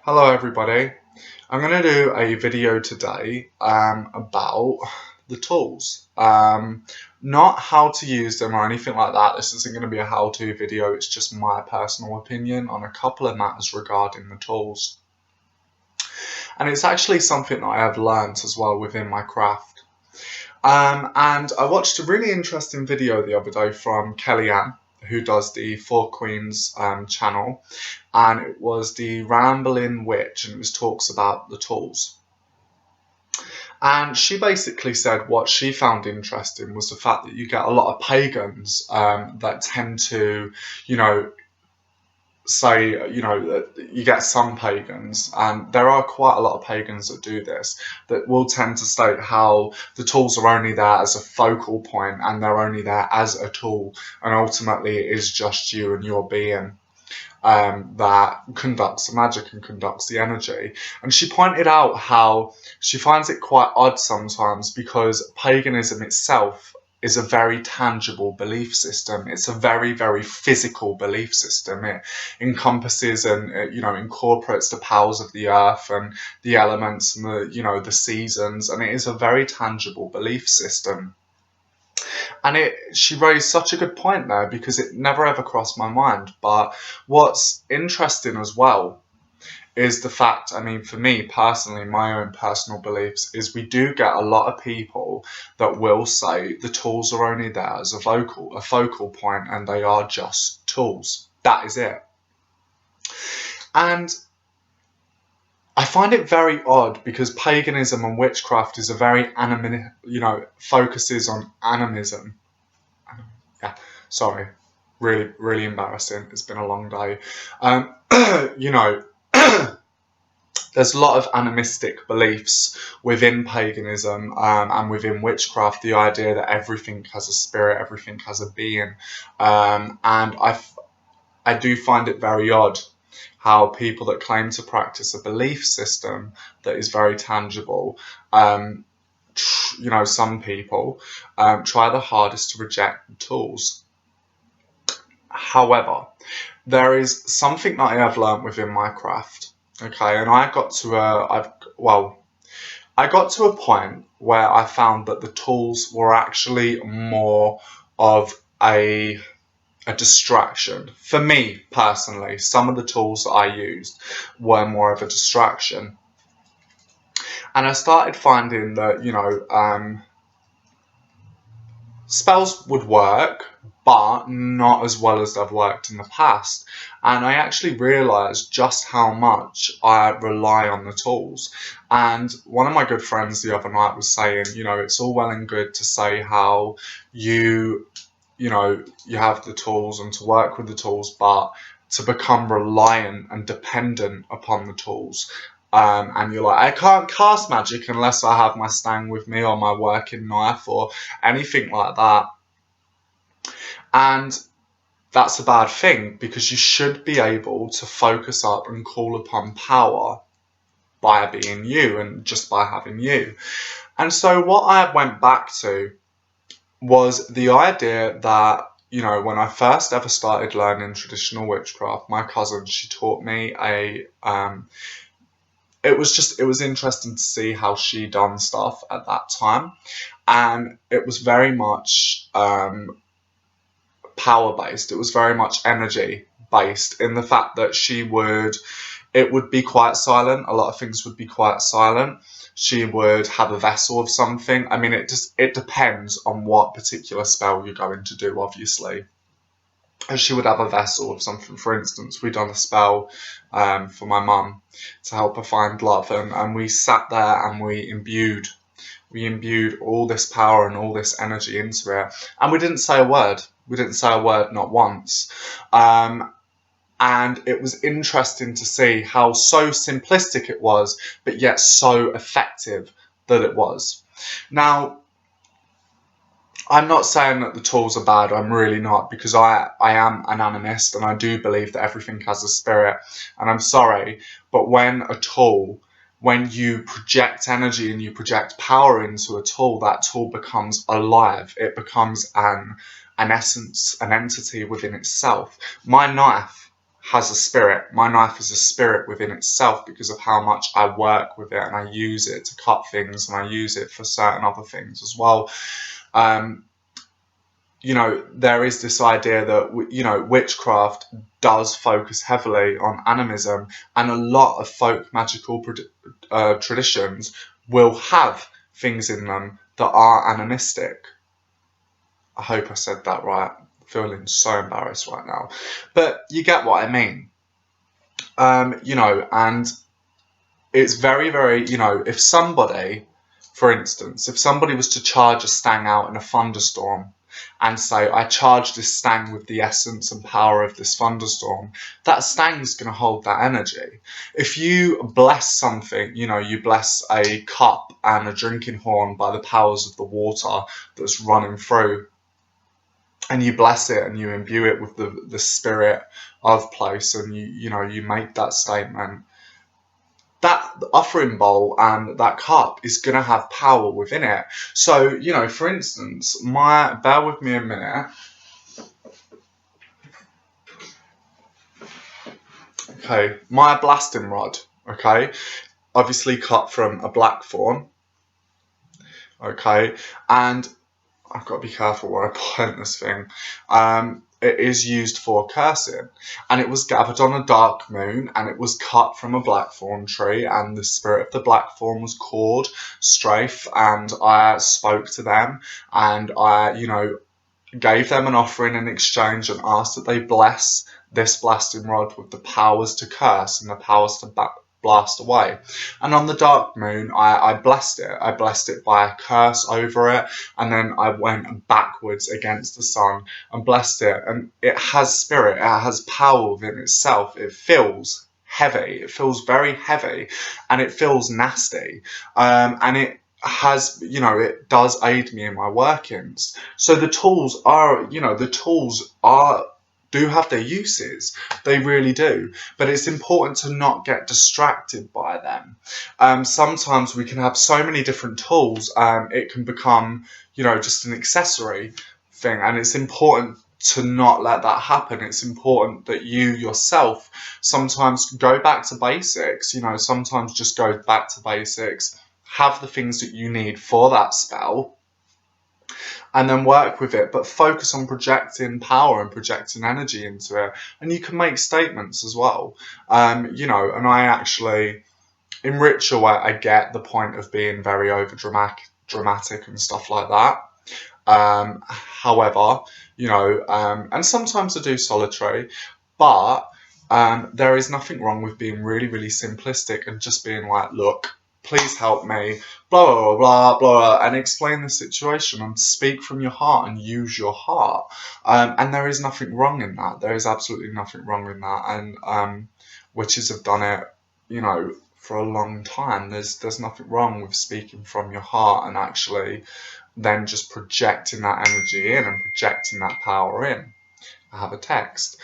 Hello everybody. I'm going to do a video today about the tools. Not how to use them or anything like that. This isn't going to be a how-to video. It's just my personal opinion on a couple of matters regarding the tools. And it's actually something that I have learned as well within my craft. And I watched a really interesting video the other day from Kellyanne, who does the Four Queens channel, and it was the Rambling Witch, and it was talks about the tools. And she basically said what she found interesting was the fact that you get a lot of pagans that tend to, you know, say, that you get some pagans, and there are quite a lot of pagans that do this, that will tend to state how the tools are only there as a focal point and they're only there as a tool, and ultimately it is just you and your being that conducts the magic and conducts the energy. And she pointed out how she finds it quite odd sometimes because paganism itself is a very tangible belief system. It's a very, very physical belief system. It encompasses and incorporates the powers of the earth and the elements and the seasons, and it is a very tangible belief system. And she raised such a good point there because it never ever crossed my mind. But what's interesting as well is the fact, I mean, for me personally, my own personal beliefs is we do get a lot of people that will say the tools are only there as a focal point, and they are just tools. That is it. And I find it very odd because paganism and witchcraft is a very focuses on animism. Yeah, sorry, really, really embarrassing. It's been a long day. There's a lot of animistic beliefs within paganism and within witchcraft. The idea that everything has a spirit, everything has a being, and I do find it very odd how people that claim to practice a belief system that is very tangible, some people try the hardest to reject the tools. However, there is something that I have learnt within my craft, okay, and I got to a point where I found that the tools were actually more of a distraction. For me personally, some of the tools that I used were more of a distraction. And I started finding that, spells would work, but not as well as they've worked in the past. And I actually realised just how much I rely on the tools. And one of my good friends the other night was saying, it's all well and good to say how you have the tools and to work with the tools, but to become reliant and dependent upon the tools. And you're like, I can't cast magic unless I have my stang with me or my working knife or anything like that. And that's a bad thing because you should be able to focus up and call upon power by being you and just by having you. And so what I went back to was the idea that, when I first ever started learning traditional witchcraft, my cousin, she taught me it was interesting to see how she done stuff at that time. And it was very much power based. It was very much energy based in the fact that it would be quite silent. A lot of things would be quite silent. She would have a vessel of something. I mean, it depends on what particular spell you're going to do, obviously. And she would have a vessel of something. For instance, we'd done a spell for my mum to help her find love, and we sat there and we imbued all this power and all this energy into it, and we didn't say a word. We didn't say a word, not once. And it was interesting to see how so simplistic it was, but yet so effective that it was. Now, I'm not saying that the tools are bad, I'm really not, because I am an animist and I do believe that everything has a spirit. And I'm sorry, but when you project energy and you project power into a tool, that tool becomes alive. It becomes an essence, an entity within itself. My knife has a spirit. My knife has a spirit within itself because of how much I work with it and I use it to cut things and I use it for certain other things as well. You know, there is this idea that, you know, witchcraft does focus heavily on animism, and a lot of folk magical traditions will have things in them that are animistic. I hope I said that right. I'm feeling so embarrassed right now. But you get what I mean. You know, and it's very, very, you know, if somebody, for instance, if somebody was to charge a stang out in a thunderstorm and say, I charge this stang with the essence and power of this thunderstorm, that stang's going to hold that energy. If you bless something, you know, you bless a cup and a drinking horn by the powers of the water that's running through, and you bless it and you imbue it with the spirit of place, and you know, you make that statement, that offering bowl and that cup is going to have power within it. So, you know, for instance, bear with me a minute. Okay, my blasting rod, okay, obviously cut from a blackthorn, okay, and I've got to be careful where I point this thing. It is used for cursing, and it was gathered on a dark moon, and it was cut from a blackthorn tree, and the spirit of the blackthorn was called Strafe, and I spoke to them, and I, you know, gave them an offering in exchange and asked that they bless this blasting rod with the powers to curse and the powers to blast away. And on the dark moon, I blessed it. I blessed it by a curse over it, and then I went backwards against the sun and blessed it. And it has spirit, it has power within itself. It feels heavy, it feels very heavy, and it feels nasty. And it has, you know, it does aid me in my workings. So the tools are, you know, do have their uses. They really do. But it's important to not get distracted by them. Sometimes we can have so many different tools, it can become, you know, just an accessory thing. And it's important to not let that happen. It's important that you yourself sometimes go back to basics, you know, sometimes just go back to basics, have the things that you need for that spell, and then work with it, but focus on projecting power and projecting energy into it. And you can make statements as well. You know, and I actually, in ritual, I get the point of being very over dramatic and stuff like that. However, you know, and sometimes I do solitary, but there is nothing wrong with being really, really simplistic and just being like, look, please help me, blah, blah, blah, blah, blah, and explain the situation and speak from your heart and use your heart. And there is nothing wrong in that. There is absolutely nothing wrong in that. And witches have done it, you know, for a long time. There's nothing wrong with speaking from your heart and actually then just projecting that energy in and projecting that power in. I have a text.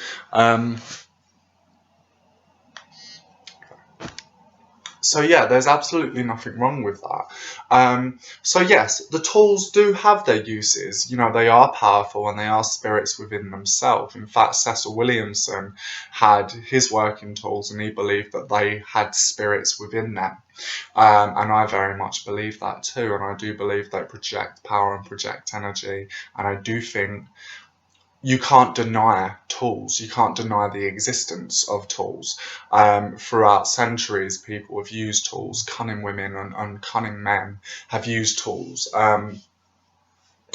So yeah, there's absolutely nothing wrong with that. So yes, the tools do have their uses. You know, they are powerful and they are spirits within themselves. In fact, Cecil Williamson had his working tools and he believed that they had spirits within them. And I very much believe that too. And I do believe they project power and project energy. And I do think you can't deny tools. You can't deny the existence of tools. Throughout centuries, people have used tools. Cunning women and cunning men have used tools.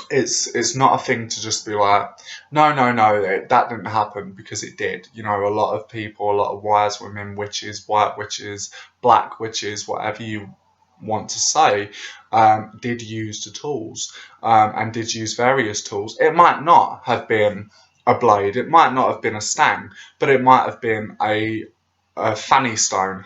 It's not a thing to just be like, no, that didn't happen, because it did. You know, a lot of people, a lot of wise women, witches, white witches, black witches, whatever you want to say, did use the tools, and did use various tools. It might not have been a blade, it might not have been a stang, but it might have been a fanny stone.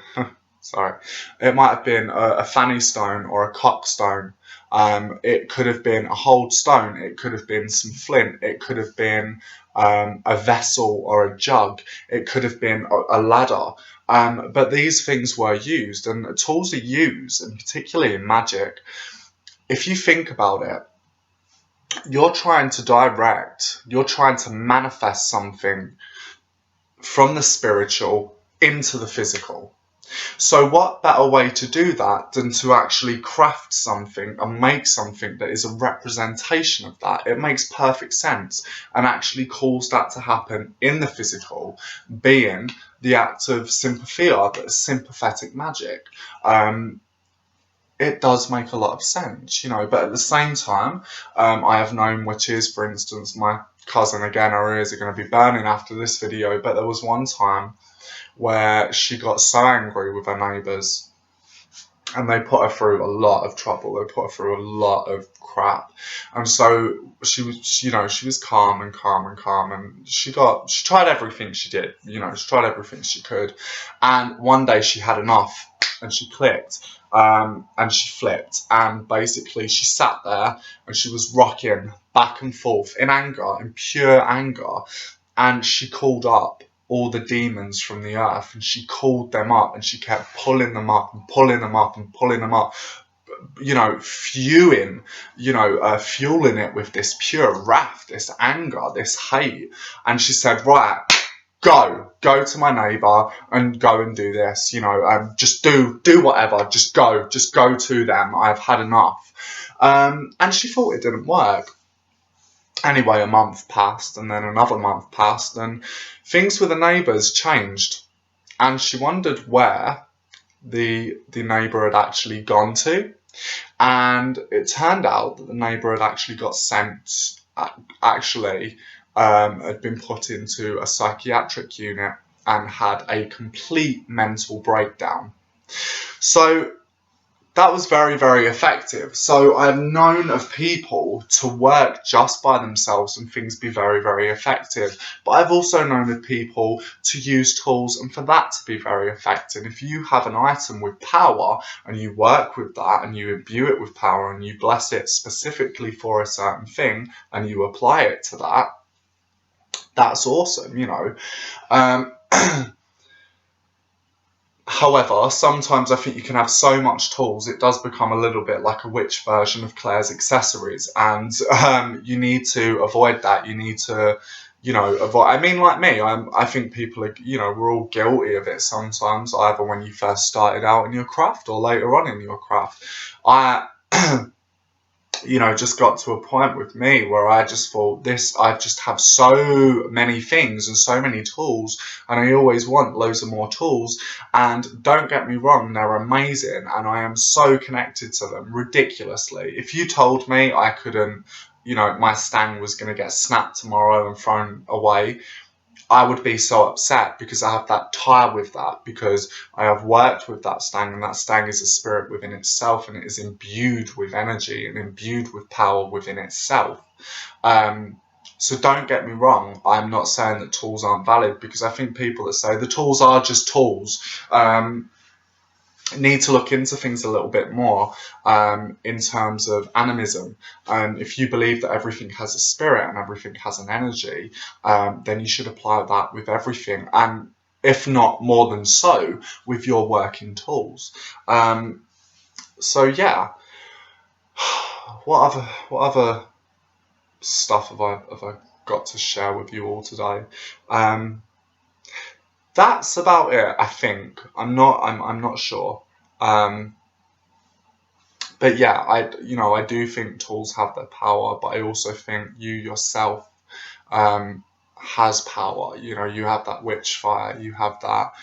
Sorry, it might have been a fanny stone or a cock stone. It could have been a hold stone, it could have been some flint, it could have been a vessel or a jug, it could have been a ladder. But these things were used, and tools are used, and particularly in magic. If you think about it, you're trying to manifest something from the spiritual into the physical. So what better way to do that than to actually craft something and make something that is a representation of that? It makes perfect sense and actually cause that to happen in the physical, being the act of sympathia, that is sympathetic magic. It does make a lot of sense, you know, but at the same time, I have known witches, for instance, my cousin, again, her ears are going to be burning after this video, but there was one time where she got so angry with her neighbours and they put her through a lot of trouble. They put her through a lot of crap. And so she was, you know, she was calm and she tried everything she did, you know, she tried everything she could. And one day she had enough and she clicked. And she flipped, and basically she sat there and she was rocking back and forth in anger, in pure anger, and she called up all the demons from the earth, and she called them up, and she kept pulling them up and pulling them up and pulling them up, you know, fueling it with this pure wrath, this anger, this hate. And she said, right, go to my neighbour and go and do this, you know, just do whatever, just go to them, I've had enough. And she thought it didn't work. Anyway, a month passed, and then another month passed, and things with the neighbours changed, and she wondered where the neighbour had actually gone to. And it turned out that the neighbour had actually got sent, had been put into a psychiatric unit and had a complete mental breakdown. So that was very, very effective. So I've known of people to work just by themselves and things be very, very effective. But I've also known of people to use tools and for that to be very effective. If you have an item with power and you work with that and you imbue it with power and you bless it specifically for a certain thing and you apply it to that, that's awesome, you know. However, sometimes I think you can have so much tools, it does become a little bit like a witch version of Claire's accessories, and you need to avoid that. You need to, you know, avoid. I mean, like me, I think people are, you know, we're all guilty of it sometimes, either when you first started out in your craft or later on in your craft. You know, just got to a point with me where I just thought I just have so many things and so many tools, and I always want loads of more tools. And don't get me wrong, they're amazing, and I am so connected to them, ridiculously. If you told me I couldn't, you know, my stang was going to get snapped tomorrow and thrown away, I would be so upset, because I have that tie with that, because I have worked with that stang, and that stang is a spirit within itself, and it is imbued with energy and imbued with power within itself. So don't get me wrong, I'm not saying that tools aren't valid, because I think people that say the tools are just tools need to look into things a little bit more in terms of animism. If you believe that everything has a spirit and everything has an energy, then you should apply that with everything, and if not more than so, with your working tools. So yeah, what other stuff have I got to share with you all today? That's about it, I think. I'm not sure. But yeah, I do think tools have their power, but I also think you yourself has power. You know, you have that witch fire, you have that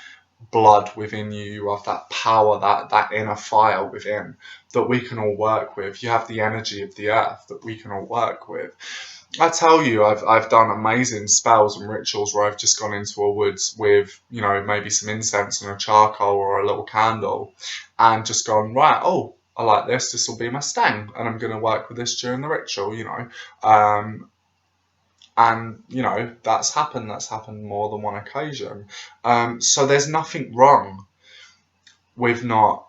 blood within you, you have that power, that inner fire within, that we can all work with. You have the energy of the earth that we can all work with. I tell you, I've done amazing spells and rituals where I've just gone into a woods with, you know, maybe some incense and a charcoal or a little candle, and just gone, right, oh, I like this will be my stang, and I'm going to work with this during the ritual, you know. And, you know, that's happened more than one occasion. So there's nothing wrong with not,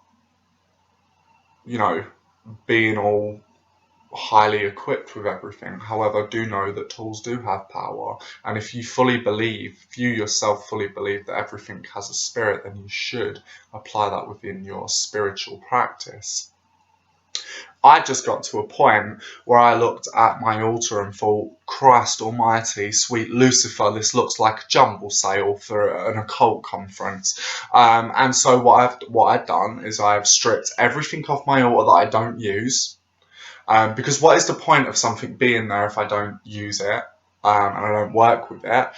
you know, being all highly equipped with everything. However, do know that tools do have power, and if you yourself fully believe that everything has a spirit, then you should apply that within your spiritual practice. I just got to a point where I looked at my altar and thought, Christ almighty, sweet Lucifer, this looks like a jumble sale for an occult conference. And so what I've done is I've stripped everything off my altar that I don't use. Because what is the point of something being there if I don't use it, and I don't work with it?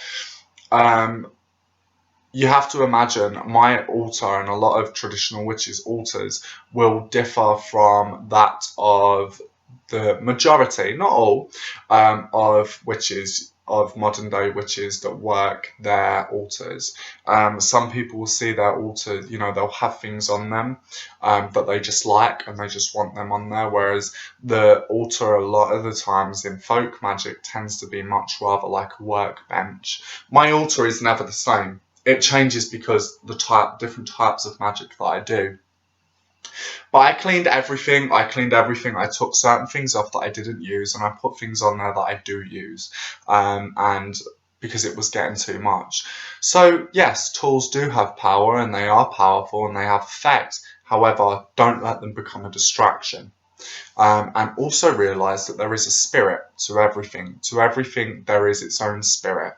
You have to imagine my altar and a lot of traditional witches' altars will differ from that of the majority, not all, of witches, of modern day witches that work their altars. Some people will see their altars, they'll have things on them that they just like and they just want them on there, whereas the altar a lot of the times in folk magic tends to be much rather like a workbench. My altar is never the same. It changes because different types of magic that I do. But I cleaned everything. I took certain things off that I didn't use, and I put things on there that I do use. And because it was getting too much. So yes, tools do have power, and they are powerful, and they have effect. However, don't let them become a distraction. And also realize that there is a spirit to everything. To everything, there is its own spirit.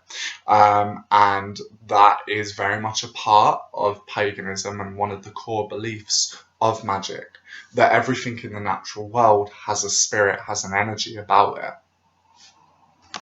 And that is very much a part of paganism and one of the core beliefs of magic, that everything in the natural world has a spirit, has an energy about it.